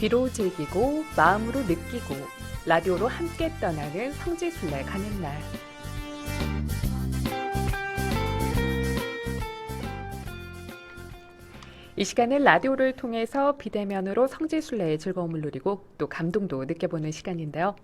귀로 즐기고 마음으로 느끼고 라디오로 함께 떠나는 성지순례 가는 날. 이 시간은 라디오를 통해서 비대면으로 성지순례의 즐거움을 누리고 또 감동도 느껴보는 시간인데요.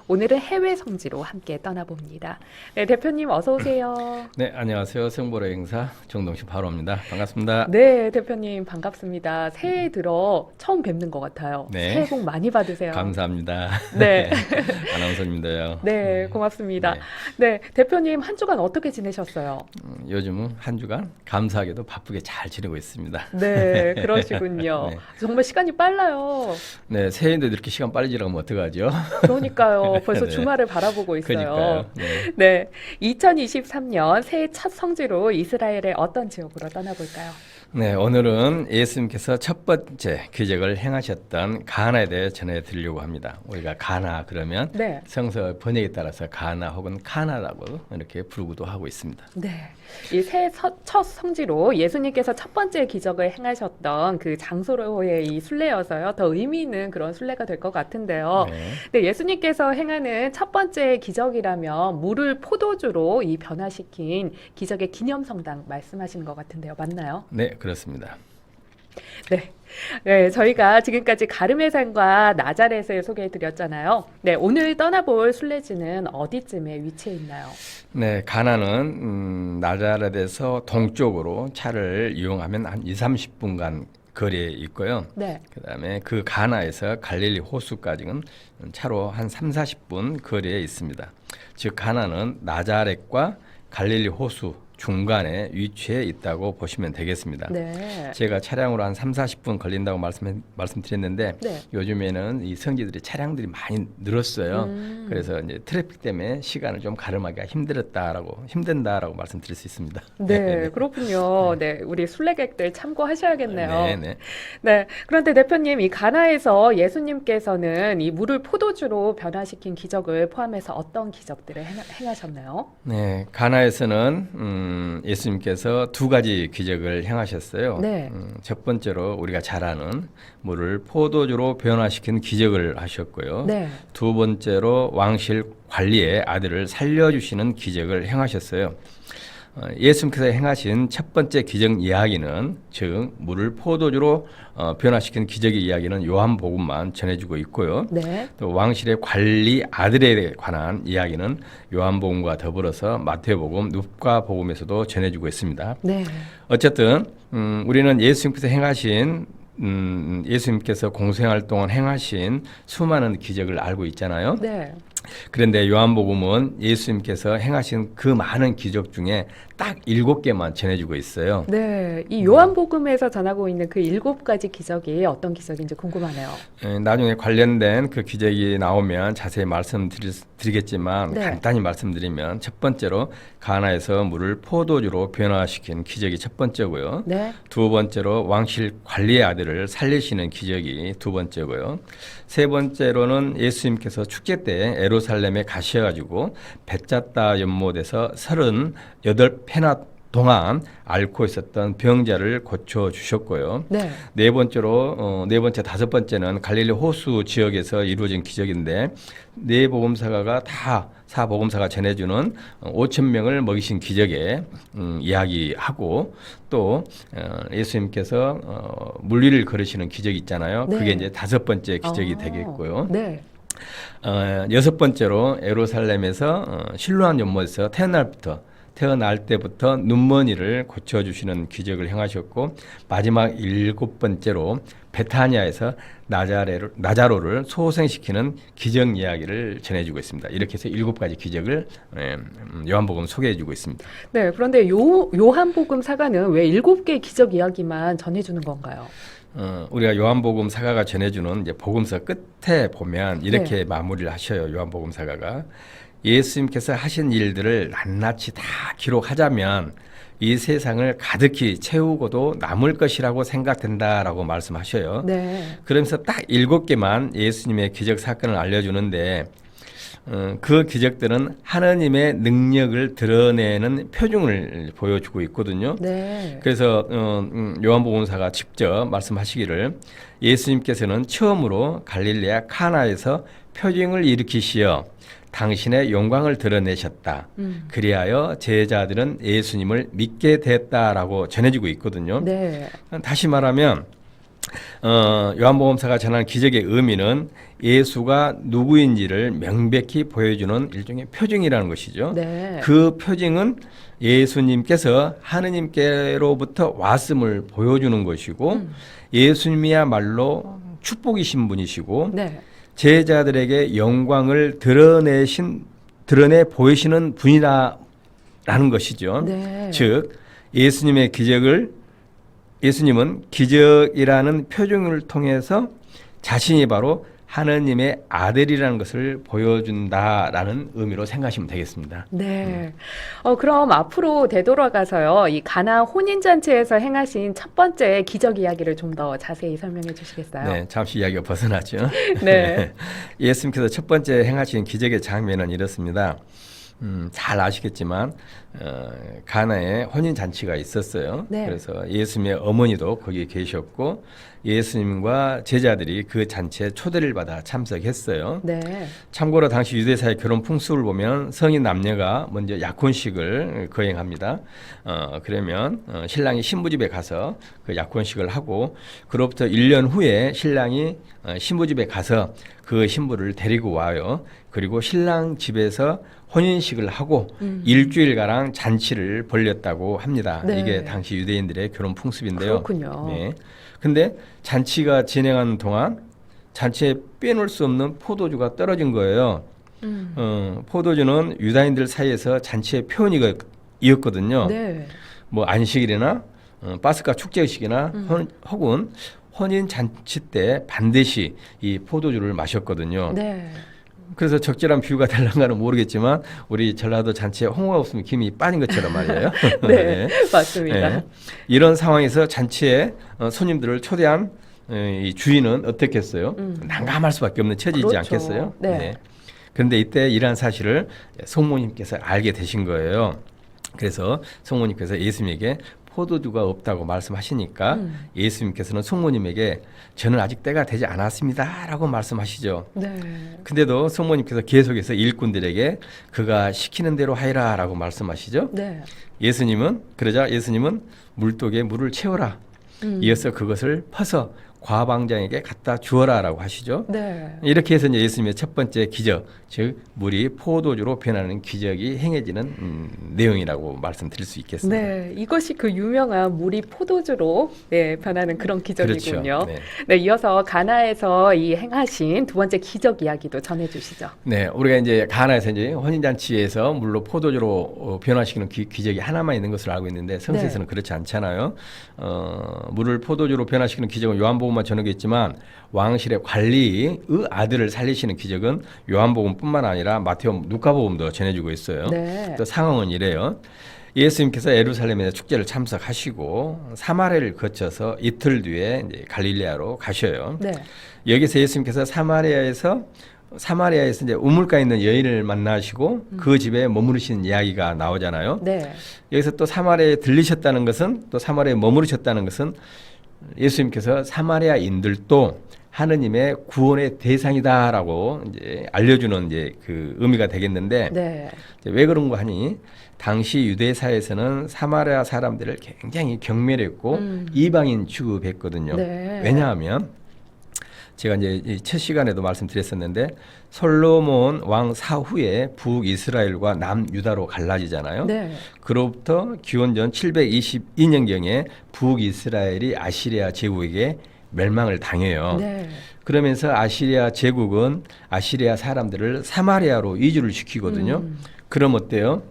오늘은 해외 성지로 함께 떠나봅니다. 네, 대표님 어서 오세요. 네, 안녕하세요. 성보라 행사 정동식 바로입니다. 반갑습니다. 네, 대표님 반갑습니다. 새해 들어 처음 뵙는 것 같아요. 네. 새해 복 많이 받으세요. 감사합니다. 네. 아나운서님도요. 네, 고맙습니다. 네. 네, 대표님 한 주간 어떻게 지내셨어요? 요즘은 한 주간 감사하게도 바쁘게 잘 지내고 있습니다. 네, 그러시군요. 네. 정말 시간이 빨라요. 네, 새해인데 이렇게 시간 빨리 지나가면 어떡하죠? 그러니까요. 벌써 네. 주말을 바라보고 있어요. 그러니까요. 네. 네, 2023년 새해 첫 성지로 이스라엘의 어떤 지역으로 떠나볼까요? 네, 오늘은 예수님께서 첫 번째 기적을 행하셨던 가나에 대해 전해드리려고 합니다. 우리가 가나 그러면 네. 성서 번역에 따라서 가나 혹은 카나라고 이렇게 부르기도 하고 있습니다. 네, 이 새해 첫 성지로 예수님께서 첫 번째 기적을 행하셨던 그 장소로의 이 순례여서요. 더 의미 있는 그런 순례가 될 것 같은데요. 네. 네, 예수님께서 행하는 첫 번째 기적이라면 물을 포도주로 이 변화시킨 기적의 기념성당 말씀하시는 것 같은데요. 맞나요? 네, 그렇습니다. 네. 네, 저희가 지금까지 가름의 산과 나자렛을 소개해 드렸잖아요. 네, 오늘 떠나볼 순례지는 어디쯤에 위치해 있나요? 네, 가나는 나자렛에서 동쪽으로 차를 이용하면 한 20-30분간 거리에 있고요. 네. 그다음에 그 가나에서 갈릴리 호수까지는 차로 한 3-40분 거리에 있습니다. 즉 가나는 나자렛과 갈릴리 호수 중간에 위치해 있다고 보시면 되겠습니다. 네. 제가 차량으로 한 3-40분 걸린다고 말씀드렸는데 네. 요즘에는 이 성지들이 차량들이 많이 늘었어요. 그래서 이제 트래픽 때문에 시간을 좀 가름하기가 힘든다라고 말씀드릴 수 있습니다. 네, 그렇군요. 네, 우리 순례객들 참고하셔야겠네요. 네, 네. 네, 그런데 대표님, 이 가나에서 예수님께서는 이 물을 포도주로 변화시킨 기적을 포함해서 어떤 기적들을 행하셨나요? 네, 가나에서는 예수님께서 두 가지 기적을 행하셨어요. 네. 첫 번째로 우리가 잘 아는 물을 포도주로 변화시킨 기적을 하셨고요. 네. 두 번째로 왕실 관리의 아들을 살려주시는 기적을 행하셨어요. 예수님께서 행하신 첫 번째 기적 이야기는 즉 물을 포도주로 변화시킨 기적의 이야기는 요한복음만 전해주고 있고요. 네. 또 왕실의 관리 아들에 관한 이야기는 요한복음과 더불어서 마태복음, 누가복음에서도 전해주고 있습니다. 네. 어쨌든 우리는 예수님께서 공생활 동안 행하신 수많은 기적을 알고 있잖아요. 네. 그런데 요한복음은 예수님께서 행하신 그 많은 기적 중에 딱 7개만 전해주고 있어요. 네. 이 요한복음에서 전하고 있는 그 7가지 기적이 어떤 기적인지 궁금하네요. 나중에 관련된 그 기적이 나오면 자세히 말씀드리겠지만 네. 간단히 말씀드리면 첫 번째로 가나에서 물을 포도주로 변화시킨 기적이 첫 번째고요. 네. 두 번째로 왕실 관리의 아들을 살리시는 기적이 두 번째고요. 세 번째로는 예수님께서 축제 때 예루살렘에 가셔가지고 배짰다 연못에서 38패나 동안 앓고 있었던 병자를 고쳐 주셨고요. 네. 네 번째, 다섯 번째는 갈릴리 호수 지역에서 이루어진 기적인데 네 복음사가가 다 사복음사가 전해주는 5천 명을 먹이신 기적에 이야기하고 또 예수님께서 물 위를 걸으시는 기적이 있잖아요. 네. 그게 이제 다섯 번째 기적이 되겠고요. 네. 여섯 번째로 예루살렘에서 실로암 연못에서 태어날 때부터 눈머니를 고쳐주시는 기적을 행하셨고 마지막 7번째로 베타니아에서 나자로를 소생시키는 기적 이야기를 전해주고 있습니다. 이렇게 해서 7가지 기적을 요한복음 소개해주고 있습니다. 네. 그런데 요한복음 사가는 왜 7개의 기적 이야기만 전해주는 건가요? 우리가 요한복음 사가가 전해주는 이제 복음서 끝에 보면 이렇게 네. 마무리를 하셔요. 요한복음 사가가 예수님께서 하신 일들을 낱낱이 다 기록하자면 이 세상을 가득히 채우고도 남을 것이라고 생각된다라고 말씀하셔요. 네. 그러면서 딱 7개만 예수님의 기적 사건을 알려주는데 그 기적들은 하나님의 능력을 드러내는 표징을 보여주고 있거든요. 네. 그래서 요한복음사가 직접 말씀하시기를 예수님께서는 처음으로 갈릴레아 카나에서 표징을 일으키시어 당신의 영광을 드러내셨다. 그리하여 제자들은 예수님을 믿게 됐다라고 전해지고 있거든요. 네. 다시 말하면 요한복음사가 전하는 기적의 의미는 예수가 누구인지를 명백히 보여주는 일종의 표징이라는 것이죠. 네. 그 표징은 예수님께서 하느님께로부터 왔음을 보여주는 것이고 예수님이야말로 축복이신 분이시고 네. 제자들에게 영광을 드러내 보이시는 분이라는 것이죠. 네. 즉 예수님은 기적이라는 표징을 통해서 자신이 바로 하느님의 아들이라는 것을 보여준다라는 의미로 생각하시면 되겠습니다. 네. 그럼 앞으로 되돌아가서요, 이 가나 혼인잔치에서 행하신 첫 번째 기적 이야기를 좀 더 자세히 설명해 주시겠어요? 네, 잠시 이야기가 벗어나죠. 네. 예수님께서 첫 번째 행하신 기적의 장면은 이렇습니다. 잘 아시겠지만 가나에 혼인 잔치가 있었어요. 네. 그래서 예수님의 어머니도 거기 계셨고 예수님과 제자들이 그 잔치에 초대를 받아 참석했어요. 네. 참고로 당시 유대사의 결혼 풍습을 보면 성인 남녀가 먼저 약혼식을 거행합니다. 그러면 신랑이 신부집에 가서 그 약혼식을 하고 그로부터 1년 후에 신랑이 신부집에 가서 그 신부를 데리고 와요. 그리고 신랑 집에서 혼인식을 하고 일주일가량 잔치를 벌였다고 합니다. 네. 이게 당시 유대인들의 결혼 풍습인데요. 그렇군요. 네. 근데 잔치가 진행하는 동안 잔치에 빼놓을 수 없는 포도주가 떨어진 거예요. 포도주는 유다인들 사이에서 잔치의 표현이었거든요. 네. 뭐 안식일이나 파스카 축제식이나 혹은 혼인 잔치 때 반드시 이 포도주를 마셨거든요. 네. 그래서 적절한 비유가 될런가는 모르겠지만 우리 전라도 잔치에 홍어가 없으면 김이 빠진 것처럼 말이에요. 네. 맞습니다. 네. 이런 상황에서 잔치에 손님들을 초대한 이 주인은 어떻겠어요? 난감할 수밖에 없는 처지이지 그렇죠. 않겠어요? 네. 그런데 이때 이러한 사실을 성모님께서 알게 되신 거예요. 그래서 성모님께서 예수님에게 포도주가 없다고 말씀하시니까 예수님께서는 성모님에게 저는 아직 때가 되지 않았습니다 라고 말씀하시죠. 네. 근데도 성모님께서 계속해서 일꾼들에게 그가 시키는 대로 하리라 라고 말씀하시죠. 네. 그러자 예수님은 물독에 물을 채워라. 이어서 그것을 퍼서 과방장에게 갖다 주어라라고 하시죠. 네. 이렇게 해서 이제 예수님의 첫 번째 기적, 즉 물이 포도주로 변하는 기적이 행해지는 내용이라고 말씀드릴 수 있겠습니다. 네, 이것이 그 유명한 물이 포도주로 변하는 그런 기적이군요. 그렇죠. 네. 네, 이어서 가나에서 이 행하신 두 번째 기적 이야기도 전해주시죠. 네, 우리가 이제 가나에서 이제 혼인잔치에서 물로 포도주로 변화시키는 기적이 하나만 있는 것을 알고 있는데 성서에서는 그렇지 않잖아요. 물을 포도주로 변화시키는 기적은 요한복음만 전하겠지만 왕실의 관리의 아들을 살리시는 기적은 요한복음뿐만 아니라 마태복음, 누가복음도 전해주고 있어요. 네. 또 상황은 이래요. 예수님께서 예루살렘에 축제를 참석하시고 사마리아를 거쳐서 이틀 뒤에 이제 갈릴레아로 가셔요. 네. 여기서 예수님께서 사마리아에서 이제 우물가에 있는 여인을 만나시고 그 집에 머무르시는 이야기가 나오잖아요. 네. 여기서 또 사마리아에 들리셨다는 것은 또 사마리아에 머무르셨다는 것은 예수님께서 사마리아인들도 하느님의 구원의 대상이다라고 이제 알려주는 이제 그 의미가 되겠는데 네. 왜 그런가 하니 당시 유대사에서는 사마리아 사람들을 굉장히 경멸했고 이방인 취급했거든요. 네. 왜냐하면 제가 이제 첫 시간에도 말씀드렸었는데 솔로몬 왕 사후에 북이스라엘과 남유다로 갈라지잖아요. 네. 그로부터 기원전 722년경에 북이스라엘이 아시리아 제국에게 멸망을 당해요. 네. 그러면서 아시리아 제국은 아시리아 사람들을 사마리아로 이주를 시키거든요. 그럼 어때요?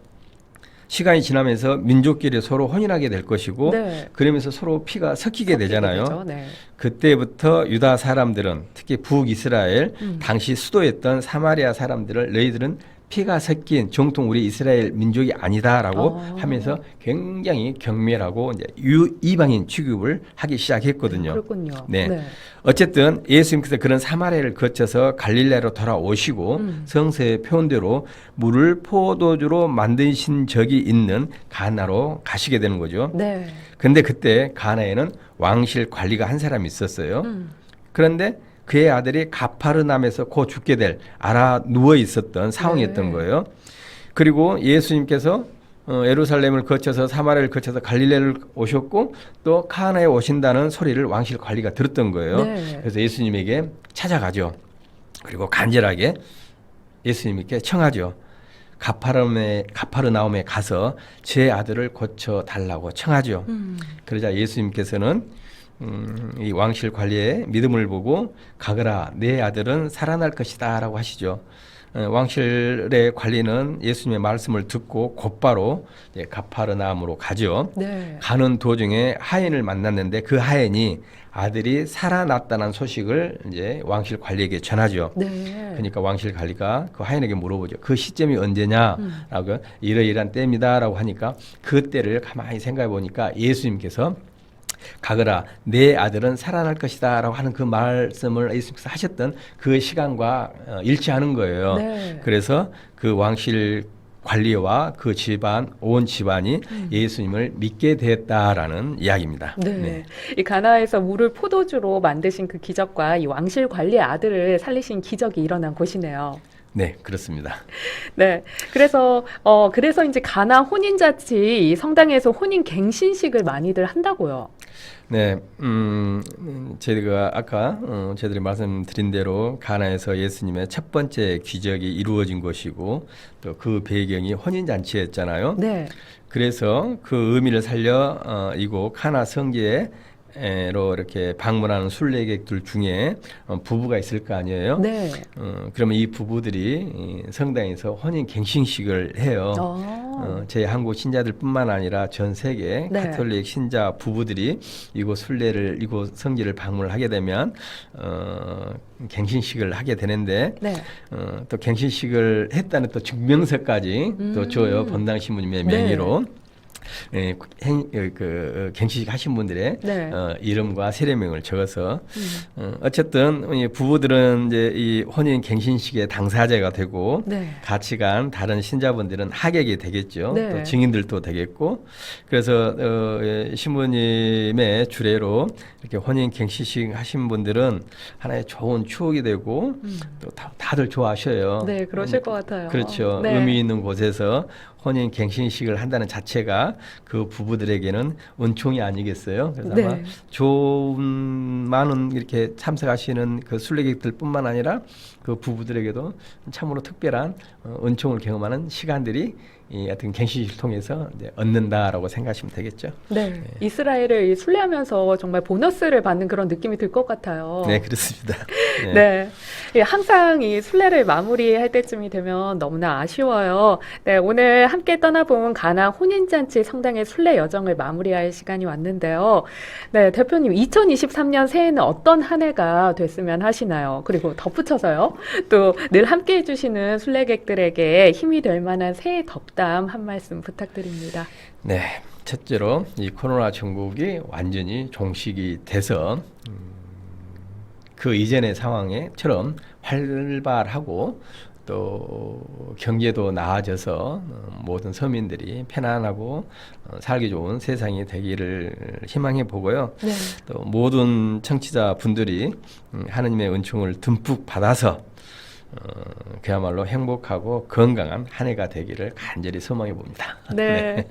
시간이 지나면서 민족끼리 서로 혼인하게 될 것이고 네. 그러면서 서로 피가 섞이게 되잖아요. 되죠. 네. 그때부터 유다 사람들은 특히 북이스라엘 당시 수도였던 사마리아 사람들을 너희들은 피가 섞인 정통 우리 이스라엘 민족이 아니다라고 아. 하면서 굉장히 경멸하고 이제 이방인 취급을 하기 시작했거든요. 그렇군요. 네. 어쨌든 예수님께서 그런 사마리아를 거쳐서 갈릴레로 돌아오시고 성서의 표현대로 물을 포도주로 만드신 적이 있는 가나로 가시게 되는 거죠. 네. 근데 그때 가나에는 왕실 관리가 한 사람이 있었어요. 그런데 그의 아들이 가파르남에서 곧 죽게 될 알아 누워 있었던 상황이었던 네. 거예요. 그리고 예수님께서 예루살렘을 거쳐서 사마리아를 거쳐서 갈릴레를 오셨고 또 카나에 오신다는 소리를 왕실 관리가 들었던 거예요. 네. 그래서 예수님에게 찾아가죠. 그리고 간절하게 예수님께 청하죠. 가파르나움에 가서 제 아들을 고쳐 달라고 청하죠. 그러자 예수님께서는 이 왕실 관리의 믿음을 보고 가거라 내 아들은 살아날 것이다라고 하시죠. 왕실의 관리는 예수님의 말씀을 듣고 곧바로 가파르나움으로 가죠. 네. 가는 도중에 하인을 만났는데 그 하인이 아들이 살아났다는 소식을 이제 왕실 관리에게 전하죠. 네. 그러니까 왕실 관리가 그 하인에게 물어보죠. 그 시점이 언제냐라고 이러이러한 때입니다라고 하니까 그 때를 가만히 생각해 보니까 예수님께서 가거라 내 아들은 살아날 것이다라고 하는 그 말씀을 예수님께서 하셨던 그 시간과 일치하는 거예요. 네. 그래서 그 왕실 관리와 그 집안 온 집안이 예수님을 믿게 됐다라는 이야기입니다. 네. 이 가나에서 물을 포도주로 만드신 그 기적과 이 왕실 관리의 아들을 살리신 기적이 일어난 곳이네요. 네, 그렇습니다. 네. 그래서 이제 가나 혼인잔치 이 성당에서 혼인 갱신식을 많이들 한다고요. 네, 저희가 아까 저희들이 말씀드린 대로 가나에서 예수님의 첫 번째 기적이 이루어진 것이고 또 그 배경이 혼인잔치였잖아요. 네. 그래서 그 의미를 살려 이곳 카나 성지에 로 이렇게 방문하는 순례객들 중에 부부가 있을 거 아니에요. 네. 그러면 이 부부들이 성당에서 혼인 갱신식을 해요. 제 한국 신자들뿐만 아니라 전 세계 네. 가톨릭 신자 부부들이 이곳 성지를 방문을 하게 되면 갱신식을 하게 되는데 네. 또 갱신식을 했다는 또 증명서까지 또 줘요. 본당 신부님의 명의로. 갱신식 하신 분들의 네. 이름과 세례명을 적어서 어쨌든 이 부부들은 이제 이 혼인 갱신식의 당사자가 되고 네. 같이 간 다른 신자분들은 하객이 되겠죠. 네. 또 증인들도 되겠고 그래서 신부님의 주례로 이렇게 혼인 갱신식 하신 분들은 하나의 좋은 추억이 되고 또 다들 좋아하셔요. 네, 그러실 것 같아요. 그렇죠. 네. 의미 있는 곳에서 혼인 갱신식을 한다는 자체가 그 부부들에게는 은총이 아니겠어요? 그래서 네. 아마 좋은 많은 이렇게 참석하시는 그 순례객들뿐만 아니라 그 부부들에게도 참으로 특별한 은총을 경험하는 시간들이 이 어떤 갱신식을 통해서 이제 얻는다라고 생각하시면 되겠죠. 네. 이스라엘을 순례하면서 정말 보너스를 받는 그런 느낌이 들 것 같아요. 네, 그렇습니다. 네. 네. 예, 항상 이 순례를 마무리할 때쯤이 되면 너무나 아쉬워요. 네, 오늘 함께 떠나본 가나 혼인잔치 성당의 순례 여정을 마무리할 시간이 왔는데요. 네, 대표님, 2023년 새해는 어떤 한 해가 됐으면 하시나요? 그리고 덧붙여서요. 또 늘 함께 해주시는 순례객들에게 힘이 될 만한 새해 덕담 한 말씀 부탁드립니다. 네, 첫째로 이 코로나 전국이 완전히 종식이 돼서 그 이전의 상황에처럼 활발하고 또 경제도 나아져서 모든 서민들이 편안하고 살기 좋은 세상이 되기를 희망해 보고요. 네. 또 모든 청취자 분들이 하느님의 은총을 듬뿍 받아서 그야말로 행복하고 건강한 한 해가 되기를 간절히 소망해 봅니다. 네.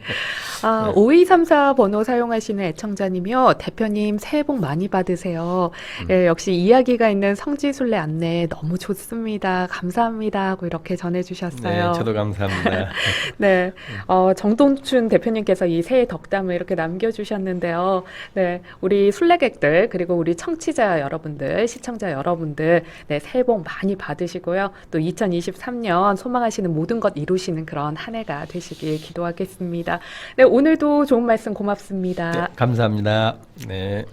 5234 번호 사용하시는 애청자님이요. 대표님 새해 복 많이 받으세요. 예, 역시 이야기가 있는 성지순례 안내 너무 좋습니다. 감사합니다. 하고 이렇게 전해주셨어요. 네, 저도 감사합니다. 네. 정동춘 대표님께서 이 새해 덕담을 이렇게 남겨주셨는데요. 네. 우리 순례객들, 그리고 우리 청취자 여러분들, 시청자 여러분들, 네, 새해 복 많이 받으시고요. 또 2023년 소망하시는 모든 것 이루시는 그런 한 해가 되시길 기도하겠습니다. 네, 오늘도 좋은 말씀 고맙습니다. 네, 감사합니다. 네.